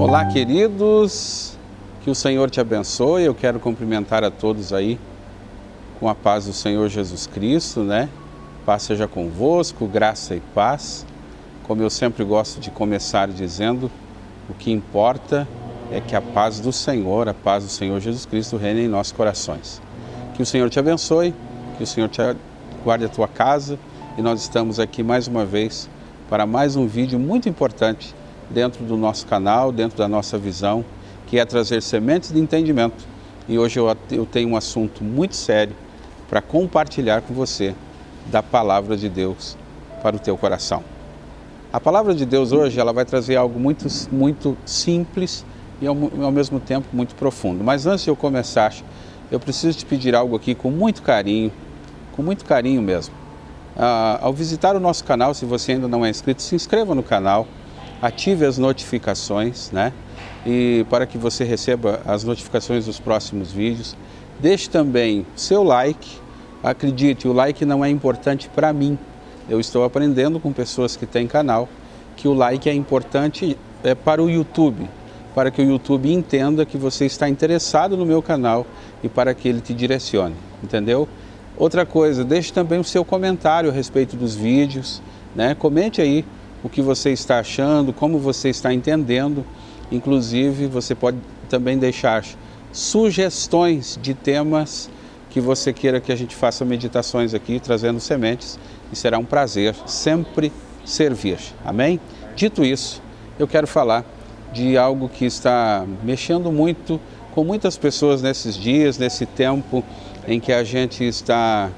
Olá, queridos, que o Senhor te abençoe. Eu quero cumprimentar a todos aí com a paz do Senhor Jesus Cristo, né? Paz seja convosco, graça e paz. Como eu sempre gosto de começar dizendo, o que importa é que a paz do Senhor Jesus Cristo reine em nossos corações. Que o Senhor te abençoe, que o Senhor te guarde a tua casa, e nós estamos aqui mais uma vez para mais um vídeo muito importante dentro do nosso canal, dentro da nossa visão, que é trazer sementes de entendimento. E hoje eu tenho um assunto muito sério para compartilhar com você da Palavra de Deus para o teu coração. A Palavra de Deus hoje ela vai trazer algo muito simples e ao mesmo tempo muito profundo. Mas antes de eu começar, eu preciso te pedir algo aqui com muito carinho mesmo. Ao visitar o nosso canal, se você ainda não é inscrito, se inscreva no canal, ative as notificações, né? E para que você receba as notificações dos próximos vídeos. Deixe também seu like. Acredite, o like não é importante para mim. Eu estou aprendendo com pessoas que têm canal que o like é importante para o YouTube, para que o YouTube entenda que você está interessado no meu canal e para que ele te direcione, entendeu? Outra coisa, deixe também o seu comentário a respeito dos vídeos, né? Comente aí o que você está achando, como você está entendendo. Inclusive, você pode também deixar sugestões de temas que você queira que a gente faça meditações aqui, trazendo sementes, e será um prazer sempre servir. Amém? Dito isso, eu quero falar de algo que está mexendo muito com muitas pessoas nesses dias, nesse tempo em que a gente está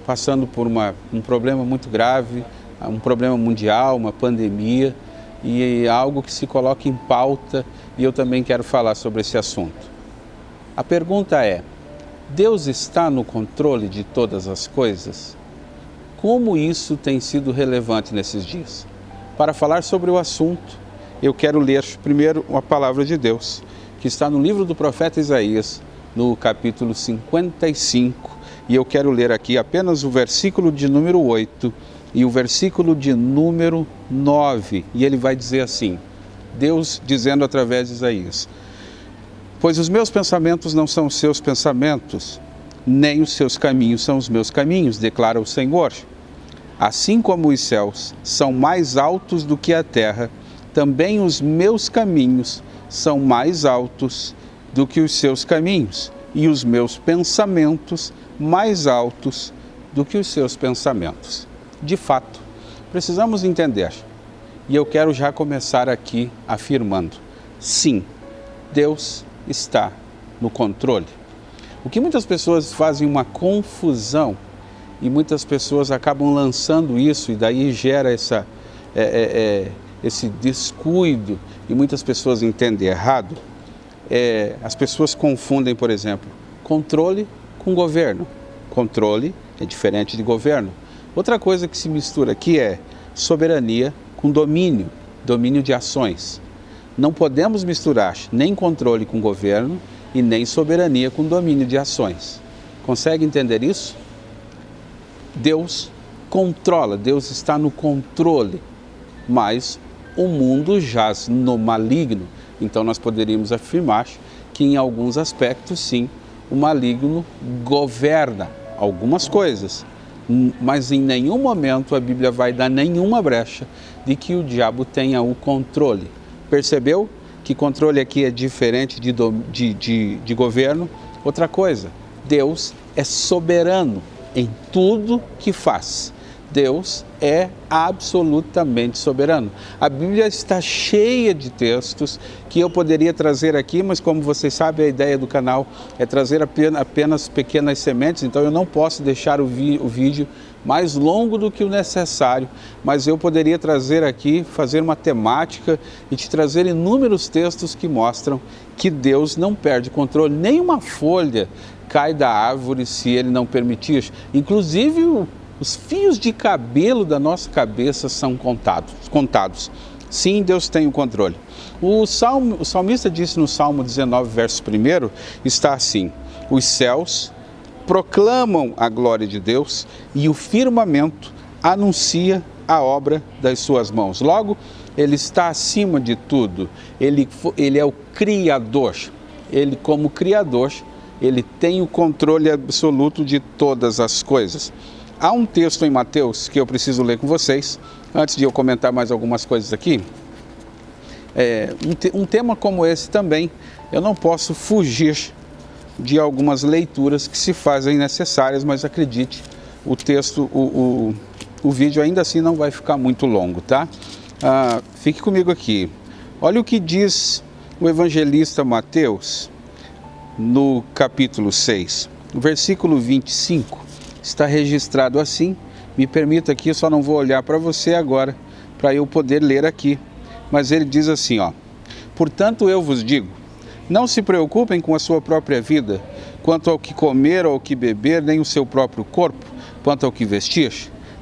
passando por um problema muito grave, um problema mundial, uma pandemia, e algo que se coloca em pauta, e eu também quero falar sobre esse assunto. A pergunta é: Deus está no controle de todas as coisas? Como isso tem sido relevante nesses dias? Para falar sobre o assunto, eu quero ler primeiro a palavra de Deus, que está no livro do profeta Isaías, no capítulo 55, e eu quero ler aqui apenas o versículo de número 8 e o versículo de número 9, e ele vai dizer assim, Deus dizendo através de Isaías: pois os meus pensamentos não são os seus pensamentos, nem os seus caminhos são os meus caminhos, declara o Senhor. Assim como os céus são mais altos do que a terra, também os meus caminhos são mais altos do que os seus caminhos, e os meus pensamentos mais altos do que os seus pensamentos. De fato, precisamos entender, e eu quero já começar aqui afirmando, sim, Deus está no controle. O que muitas pessoas fazem uma confusão, e muitas pessoas acabam lançando isso, e daí gera esse descuido, e muitas pessoas entendem errado. As pessoas confundem, por exemplo, controle com governo. Controle é diferente de governo. Outra coisa que se mistura aqui é soberania com domínio de ações. Não podemos misturar nem controle com governo e nem soberania com domínio de ações. Consegue entender isso? Deus controla, Deus está no controle, mas o mundo jaz no maligno. Então nós poderíamos afirmar que em alguns aspectos, sim, o maligno governa algumas coisas, mas em nenhum momento a Bíblia vai dar nenhuma brecha de que o diabo tenha o controle. Percebeu que controle aqui é diferente de governo? Outra coisa, Deus é soberano em tudo que faz. Deus é absolutamente soberano. A Bíblia está cheia de textos que eu poderia trazer aqui, mas como vocês sabem, a ideia do canal é trazer apenas pequenas sementes, então eu não posso deixar o vídeo mais longo do que o necessário, mas eu poderia trazer aqui, fazer uma temática e te trazer inúmeros textos que mostram que Deus não perde controle, nem uma folha cai da árvore se Ele não permitir, inclusive os fios de cabelo da nossa cabeça são contados. Sim, Deus tem o controle. O salmista disse no Salmo 19, verso 1, está assim: os céus proclamam a glória de Deus e o firmamento anuncia a obra das suas mãos. Logo, Ele está acima de tudo. Ele é o Criador. Ele, como Criador, ele tem o controle absoluto de todas as coisas. Há um texto em Mateus que eu preciso ler com vocês, antes de eu comentar mais algumas coisas aqui. Um tema como esse também, eu não posso fugir de algumas leituras que se fazem necessárias, mas acredite, o texto, o vídeo ainda assim não vai ficar muito longo, tá? Fique comigo aqui. Olha o que diz o evangelista Mateus no capítulo 6, no versículo 25, está registrado assim. Me permita aqui, eu só não vou olhar para você agora, para eu poder ler aqui. Mas ele diz assim, ó: portanto eu vos digo, não se preocupem com a sua própria vida, quanto ao que comer ou ao que beber, nem o seu próprio corpo, quanto ao que vestir.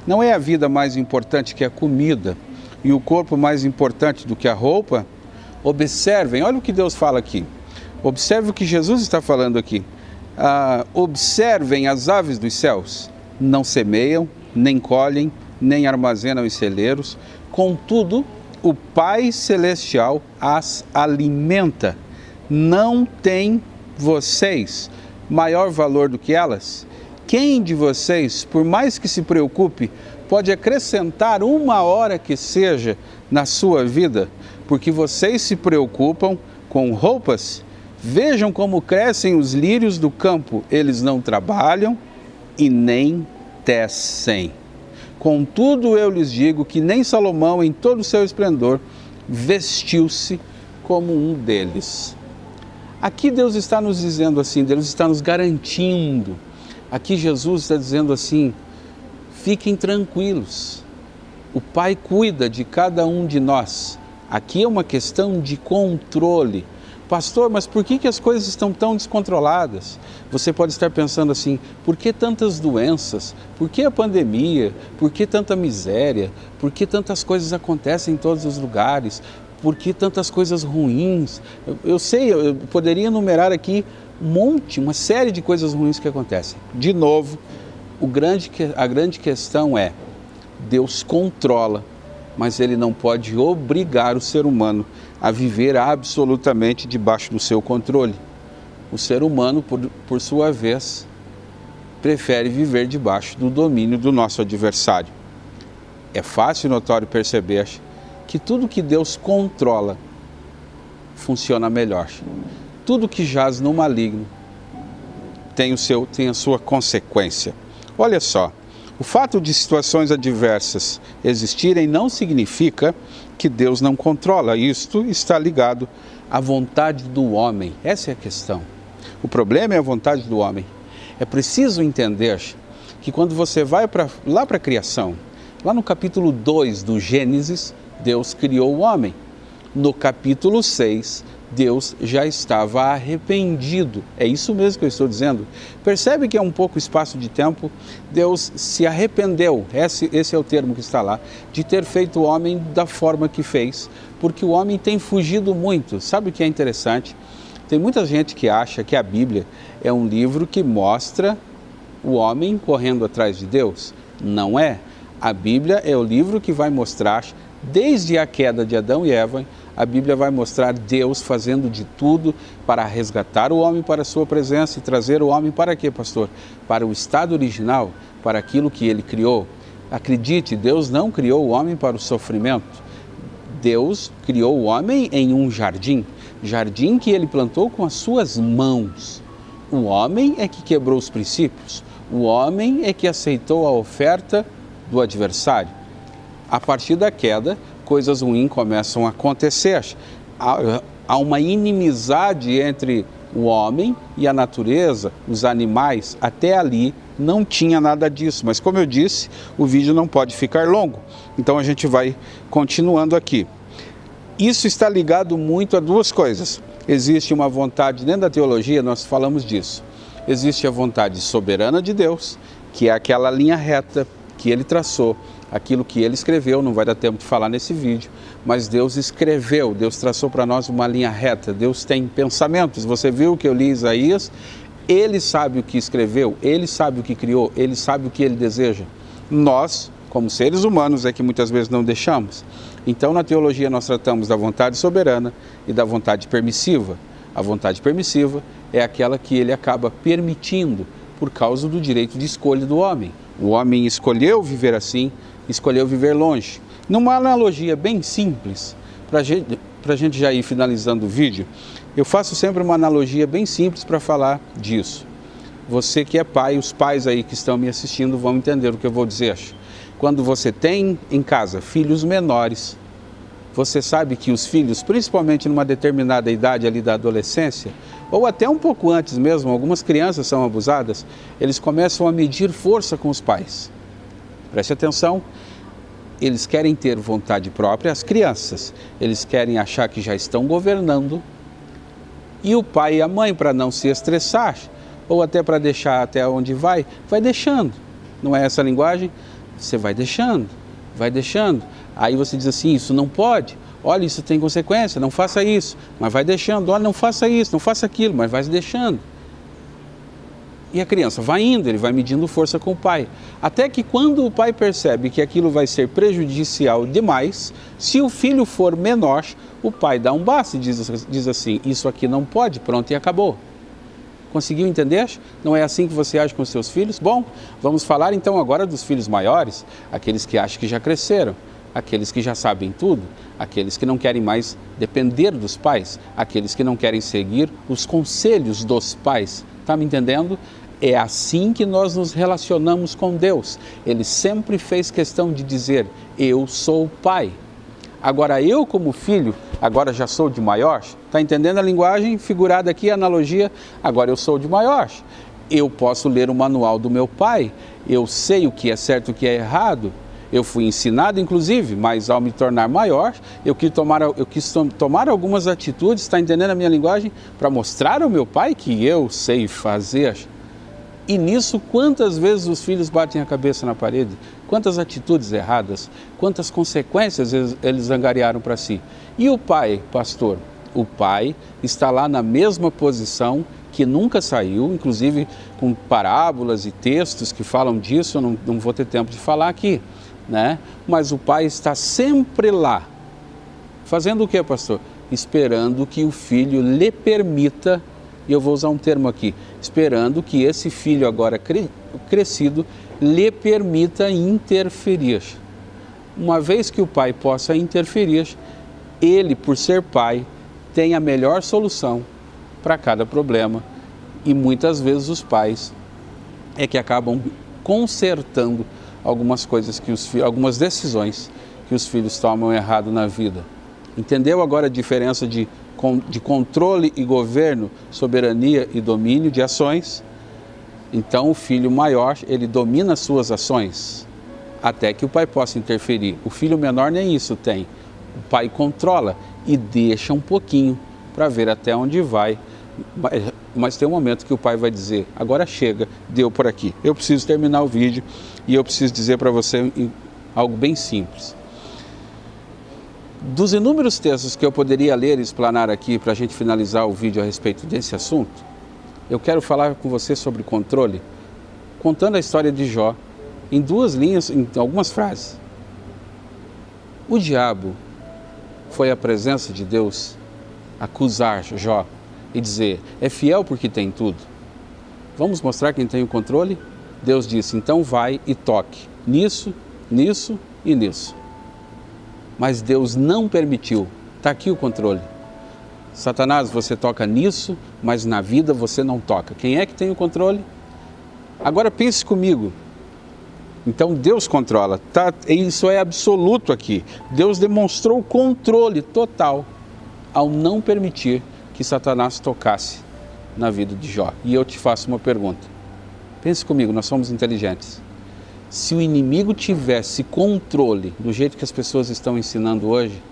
Não é a vida mais importante que a comida, e o corpo mais importante do que a roupa? Observem, olha o que Deus fala aqui. Observe o que Jesus está falando aqui. Observem as aves dos céus, não semeiam, nem colhem, nem armazenam em celeiros, contudo, o Pai Celestial as alimenta. Não tem vocês maior valor do que elas? Quem de vocês, por mais que se preocupe, pode acrescentar uma hora que seja na sua vida? Porque vocês se preocupam com roupas? Vejam como crescem os lírios do campo, eles não trabalham e nem tecem. Contudo, eu lhes digo que nem Salomão, em todo o seu esplendor, vestiu-se como um deles. Aqui Deus está nos dizendo assim, Deus está nos garantindo. Aqui Jesus está dizendo assim, fiquem tranquilos. O Pai cuida de cada um de nós. Aqui é uma questão de controle. Pastor, mas por que as coisas estão tão descontroladas? Você pode estar pensando assim, por que tantas doenças? Por que a pandemia? Por que tanta miséria? Por que tantas coisas acontecem em todos os lugares? Por que tantas coisas ruins? Eu sei, eu poderia enumerar aqui uma série de coisas ruins que acontecem. De novo, a grande questão é, Deus controla, mas Ele não pode obrigar o ser humano a viver absolutamente debaixo do seu controle. O ser humano, por sua vez, prefere viver debaixo do domínio do nosso adversário. É fácil e notório perceber que tudo que Deus controla funciona melhor. Tudo que jaz no maligno tem a sua consequência. Olha só, o fato de situações adversas existirem não significa que Deus não controla. Isto está ligado à vontade do homem. Essa é a questão. O problema é a vontade do homem. É preciso entender que quando você vai lá para a criação, lá no capítulo 2 do Gênesis, Deus criou o homem. No capítulo 6, Deus já estava arrependido. É isso mesmo que eu estou dizendo. Percebe que é um pouco espaço de tempo. Deus se arrependeu, esse é o termo que está lá, de ter feito o homem da forma que fez, porque o homem tem fugido muito. Sabe o que é interessante? Tem muita gente que acha que a Bíblia é um livro que mostra o homem correndo atrás de Deus. Não é. A Bíblia é o livro que vai mostrar, desde a queda de Adão e Eva, a Bíblia vai mostrar Deus fazendo de tudo para resgatar o homem para a sua presença e trazer o homem para quê, pastor? Para o estado original, para aquilo que ele criou. Acredite, Deus não criou o homem para o sofrimento. Deus criou o homem em um jardim que ele plantou com as suas mãos. O homem é que quebrou os princípios, o homem é que aceitou a oferta do adversário. A partir da queda, coisas ruins começam a acontecer. Há uma inimizade entre o homem e a natureza, os animais. Até ali não tinha nada disso, mas como eu disse, o vídeo não pode ficar longo. Então a gente vai continuando aqui. Isso está ligado muito a duas coisas. Existe uma vontade, dentro da teologia nós falamos disso. Existe a vontade soberana de Deus, que é aquela linha reta que Ele traçou, aquilo que Ele escreveu, não vai dar tempo de falar nesse vídeo, mas Deus escreveu, Deus traçou para nós uma linha reta, Deus tem pensamentos. Você viu que eu li Isaías? Ele sabe o que escreveu, Ele sabe o que criou, Ele sabe o que Ele deseja. Nós Como seres humanos é que muitas vezes não deixamos. Então, na teologia, nós tratamos da vontade soberana e da vontade permissiva. A vontade permissiva é aquela que ele acaba permitindo por causa do direito de escolha do homem. O homem escolheu viver assim, escolheu viver longe. Numa analogia bem simples, para a gente já ir finalizando o vídeo, eu faço sempre uma analogia bem simples para falar disso. Você que é pai, os pais aí que estão me assistindo vão entender o que eu vou dizer. Quando você tem em casa filhos menores, você sabe que os filhos, principalmente numa determinada idade ali da adolescência, ou até um pouco antes mesmo, algumas crianças são abusadas, eles começam a medir força com os pais. Preste atenção, eles querem ter vontade própria, as crianças, eles querem achar que já estão governando, e o pai e a mãe, para não se estressar, ou até para deixar até onde vai deixando. Não é essa a linguagem? Você vai deixando. Aí você diz assim, isso não pode, olha, isso tem consequência, não faça isso, mas vai deixando, olha, não faça isso, não faça aquilo, mas vai deixando. E a criança vai indo, ele vai medindo força com o pai. Até que quando o pai percebe que aquilo vai ser prejudicial demais, se o filho for menor, o pai dá um basta e diz assim, isso aqui não pode, pronto, e acabou. Conseguiu entender? Não é assim que você age com os seus filhos? Bom, vamos falar então agora dos filhos maiores, aqueles que acham que já cresceram, aqueles que já sabem tudo, aqueles que não querem mais depender dos pais, aqueles que não querem seguir os conselhos dos pais. Está me entendendo? É assim que nós nos relacionamos com Deus. Ele sempre fez questão de dizer, eu sou o pai. Agora eu como filho, agora já sou de maior, está entendendo a linguagem figurada aqui, a analogia? Agora eu sou de maior, eu posso ler o manual do meu pai, eu sei o que é certo e o que é errado, eu fui ensinado inclusive, mas ao me tornar maior, eu quis tomar algumas atitudes, está entendendo a minha linguagem? Para mostrar ao meu pai que eu sei fazer. E nisso, quantas vezes os filhos batem a cabeça na parede? Quantas atitudes erradas? Quantas consequências eles angariaram para si? E o pai, pastor? O pai está lá na mesma posição que nunca saiu, inclusive com parábolas e textos que falam disso, eu não vou ter tempo de falar aqui, né? Mas o pai está sempre lá. Fazendo o que, pastor? Esperando que o filho lhe permita, e eu vou usar um termo aqui, esperando que esse filho agora crescido lhe permita interferir. Uma vez que o pai possa interferir, ele, por ser pai, tem a melhor solução para cada problema. E muitas vezes os pais é que acabam consertando algumas coisas, algumas decisões que os filhos tomam errado na vida. Entendeu agora a diferença de controle e governo, soberania e domínio de ações? Então o filho maior, ele domina as suas ações até que o pai possa interferir. O filho menor nem isso tem. O pai controla e deixa um pouquinho para ver até onde vai. Mas tem um momento que o pai vai dizer, agora chega, deu por aqui. Eu preciso terminar o vídeo e eu preciso dizer para você algo bem simples. Dos inúmeros textos que eu poderia ler e explanar aqui para a gente finalizar o vídeo a respeito desse assunto, eu quero falar com você sobre controle, contando a história de Jó, em duas linhas, em algumas frases. O diabo foi à presença de Deus acusar Jó e dizer, é fiel porque tem tudo. Vamos mostrar quem tem o controle? Deus disse, então vai e toque nisso, nisso e nisso. Mas Deus não permitiu. Está aqui o controle. Satanás, você toca nisso, mas na vida você não toca. Quem é que tem o controle? Agora pense comigo. Então Deus controla. Tá? Isso é absoluto aqui. Deus demonstrou o controle total ao não permitir que Satanás tocasse na vida de Jó. E eu te faço uma pergunta. Pense comigo, nós somos inteligentes. Se o inimigo tivesse controle do jeito que as pessoas estão ensinando hoje,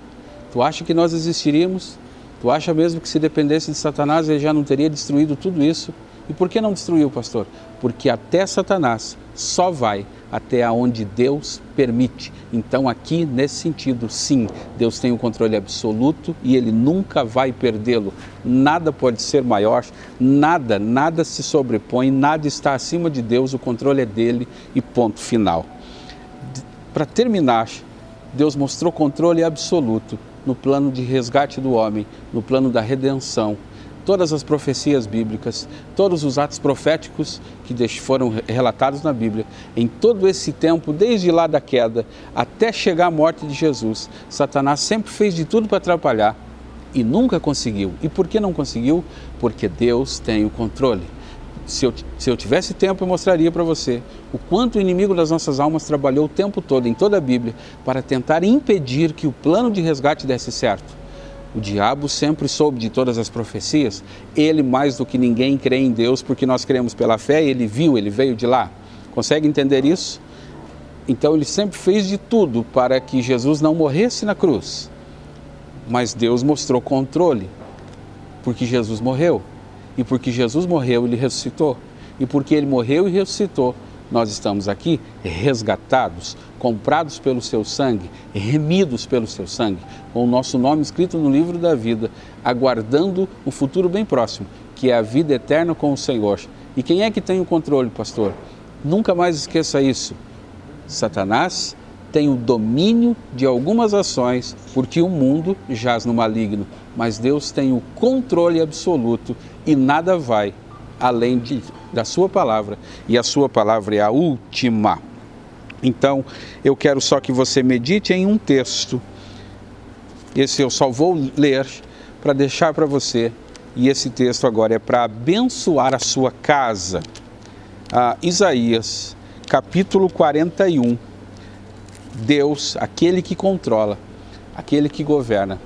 tu acha que nós existiríamos? Tu acha mesmo que se dependesse de Satanás ele já não teria destruído tudo isso? E por que não destruiu, pastor? Porque até Satanás só vai até onde Deus permite. Então aqui, nesse sentido, sim, Deus tem o controle absoluto e Ele nunca vai perdê-lo. Nada pode ser maior, nada se sobrepõe, nada está acima de Deus, o controle é dele e ponto final. para terminar, Deus mostrou controle absoluto no plano de resgate do homem, no plano da redenção. Todas as profecias bíblicas, todos os atos proféticos que foram relatados na Bíblia, em todo esse tempo, desde lá da queda até chegar à morte de Jesus, Satanás sempre fez de tudo para atrapalhar e nunca conseguiu. E por que não conseguiu? Porque Deus tem o controle. Se eu tivesse tempo, eu mostraria para você o quanto o inimigo das nossas almas trabalhou o tempo todo, em toda a Bíblia, para tentar impedir que o plano de resgate desse certo. O diabo sempre soube de todas as profecias, ele mais do que ninguém crê em Deus, porque nós cremos pela fé, ele viu, ele veio de lá. Consegue entender isso? Então ele sempre fez de tudo para que Jesus não morresse na cruz. Mas Deus mostrou controle, porque Jesus morreu. E porque Jesus morreu, ele ressuscitou. E porque ele morreu e ressuscitou, nós estamos aqui resgatados, comprados pelo seu sangue, remidos pelo seu sangue, com o nosso nome escrito no livro da vida, aguardando um futuro bem próximo, que é a vida eterna com o Senhor. E quem é que tem o controle, pastor? Nunca mais esqueça isso. Satanás tem o domínio de algumas ações, porque o mundo jaz no maligno, mas Deus tem o controle absoluto e nada vai além da sua palavra, e a sua palavra é a última. Então, eu quero só que você medite em um texto. Esse eu só vou ler para deixar para você, e esse texto agora é para abençoar a sua casa. Isaías, capítulo 41. Deus, aquele que controla, aquele que governa,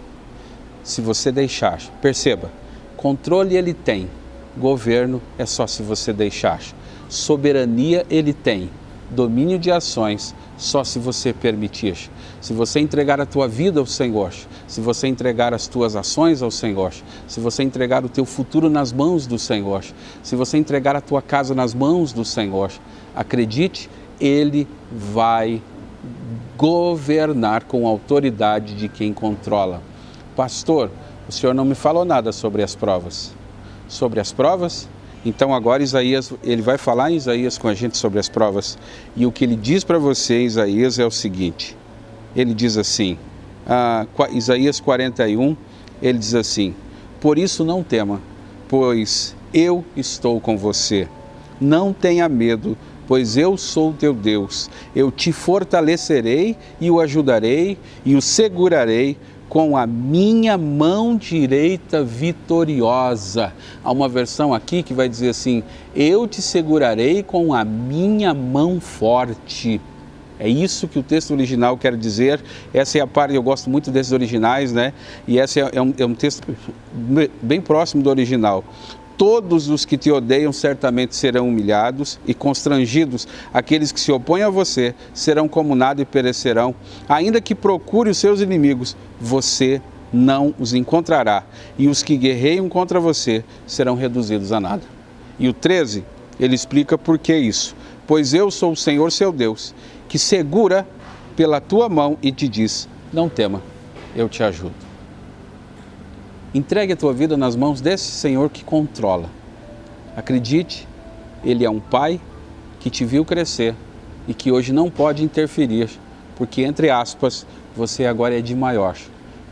se você deixar, perceba, controle ele tem, governo é só se você deixar, soberania ele tem, domínio de ações só se você permitir. Se você entregar a tua vida ao Senhor, se você entregar as tuas ações ao Senhor, se você entregar o teu futuro nas mãos do Senhor, se você entregar a tua casa nas mãos do Senhor, acredite, ele vai governar com a autoridade de quem controla. Pastor, o senhor não me falou nada sobre as provas. Sobre as provas? Então agora Isaías, ele vai falar em Isaías com a gente sobre as provas. E o que ele diz para você, Isaías, é o seguinte. Ele diz assim, Isaías 41, ele diz assim: por isso não tema, pois eu estou com você. Não tenha medo, pois eu sou teu Deus. Eu te fortalecerei e o ajudarei e o segurarei com a minha mão direita vitoriosa. Há uma versão aqui que vai dizer assim: eu te segurarei com a minha mão forte. É isso que o texto original quer dizer. Essa é a parte, eu gosto muito desses originais, né? E esse é um texto bem próximo do original. Todos os que te odeiam certamente serão humilhados e constrangidos. Aqueles que se opõem a você serão como nada e perecerão. Ainda que procure os seus inimigos, você não os encontrará. E os que guerreiam contra você serão reduzidos a nada. E o 13, ele explica por que isso. Pois eu sou o Senhor seu Deus, que segura pela tua mão e te diz: não tema, eu te ajudo. Entregue a tua vida nas mãos desse Senhor que controla. Acredite, Ele é um Pai que te viu crescer e que hoje não pode interferir, porque, entre aspas, você agora é de maior.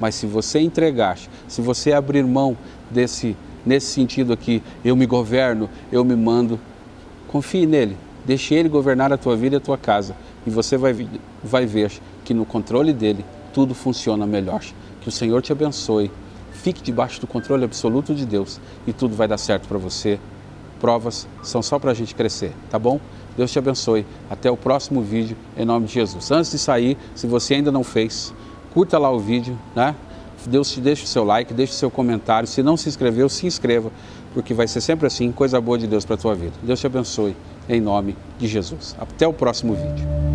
Mas se você entregar, se você abrir mão nesse sentido aqui, eu me governo, eu me mando, confie nele, deixe Ele governar a tua vida e a tua casa, e você vai ver que no controle dele tudo funciona melhor. Que o Senhor te abençoe. Fique debaixo do controle absoluto de Deus e tudo vai dar certo para você. Provas são só para a gente crescer, tá bom? Deus te abençoe. Até o próximo vídeo, em nome de Jesus. Antes de sair, se você ainda não fez, curta lá o vídeo, né? Deus te deixa o seu like, deixa o seu comentário. Se não se inscreveu, se inscreva, porque vai ser sempre assim, coisa boa de Deus para a tua vida. Deus te abençoe, em nome de Jesus. Até o próximo vídeo.